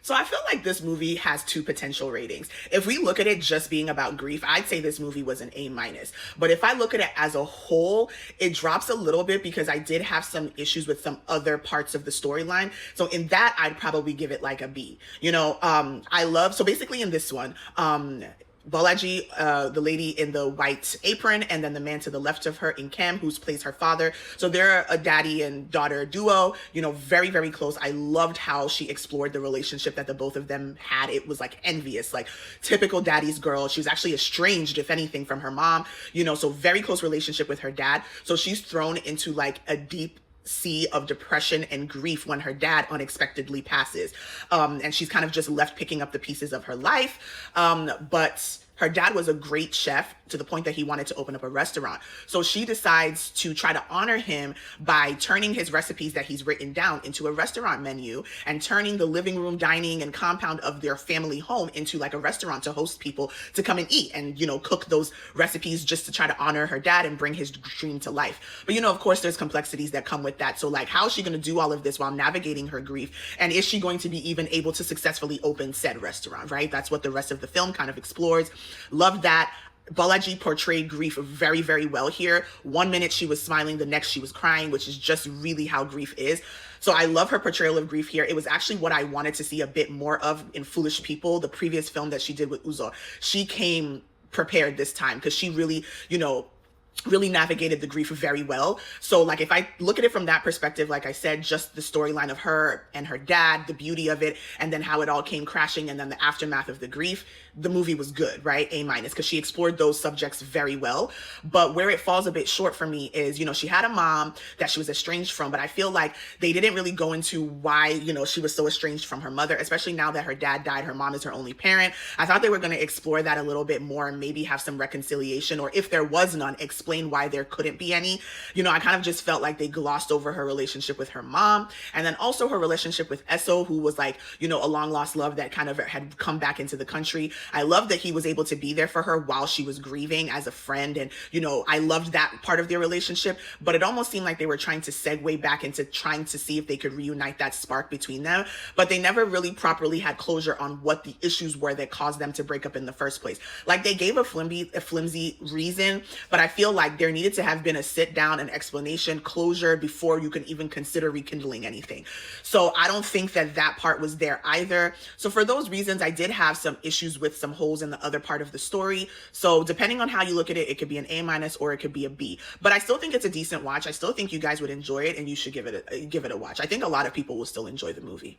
So I feel like this movie has two potential ratings. If we look at it just being about grief, I'd say this movie was an A minus. But if I look at it as a whole, it drops a little bit because I did have some issues with some other parts of the storyline. So in that, I'd probably give it like a B. So basically in this one, Bolaji, the lady in the white apron, and then the man to the left of her, Nkem, who plays her father. So they're a daddy and daughter duo, very, very close. I loved how she explored the relationship that the both of them had. It was like envious, like typical daddy's girl. She was actually estranged, if anything, from her mom, so very close relationship with her dad. So she's thrown into like a deep sea of depression and grief when her dad unexpectedly passes. And she's kind of just left picking up the pieces of her life. But her dad was a great chef to the point that he wanted to open up a restaurant. So she decides to try to honor him by turning his recipes that he's written down into a restaurant menu and turning the living room, dining, and compound of their family home into like a restaurant to host people to come and eat and, cook those recipes just to try to honor her dad and bring his dream to life. But, of course, there's complexities that come with that. So like, how is she going to do all of this while navigating her grief? And is she going to be even able to successfully open said restaurant, right? That's what the rest of the film kind of explores. Love that. Bolaji portrayed grief very, very well here. One minute she was smiling, the next she was crying, which is just really how grief is. So I love her portrayal of grief here. It was actually what I wanted to see a bit more of in Foolish People, the previous film that she did with Uzo. She came prepared this time because she really, really navigated the grief very well. So like, if I look at it from that perspective, like I said, just the storyline of her and her dad, the beauty of it, and then how it all came crashing, and then the aftermath of the grief, the movie was good, right? A minus, because she explored those subjects very well. But where it falls a bit short for me is, she had a mom that she was estranged from, but I feel like they didn't really go into why, she was so estranged from her mother, especially now that her dad died. Her mom is her only parent. I thought they were going to explore that a little bit more and maybe have some reconciliation, or if there was none, explain why there couldn't be any. I kind of just felt like they glossed over her relationship with her mom, and then also her relationship with Eso, who was like, a long lost love that kind of had come back into the country. I love that he was able to be there for her while she was grieving as a friend, and I loved that part of their relationship. But it almost seemed like they were trying to segue back into trying to see if they could reunite that spark between them, but they never really properly had closure on what the issues were that caused them to break up in the first place. Like, they gave a flimsy reason, but I feel like there needed to have been a sit down and explanation, closure, before you can even consider rekindling anything. So I don't think that part was there either. So for those reasons, I did have some issues with some holes in the other part of the story. So depending on how you look at it, it could be an A minus or it could be a B. But I still think it's a decent watch. I still think you guys would enjoy it, and you should give it a watch. I think a lot of people will still enjoy the movie.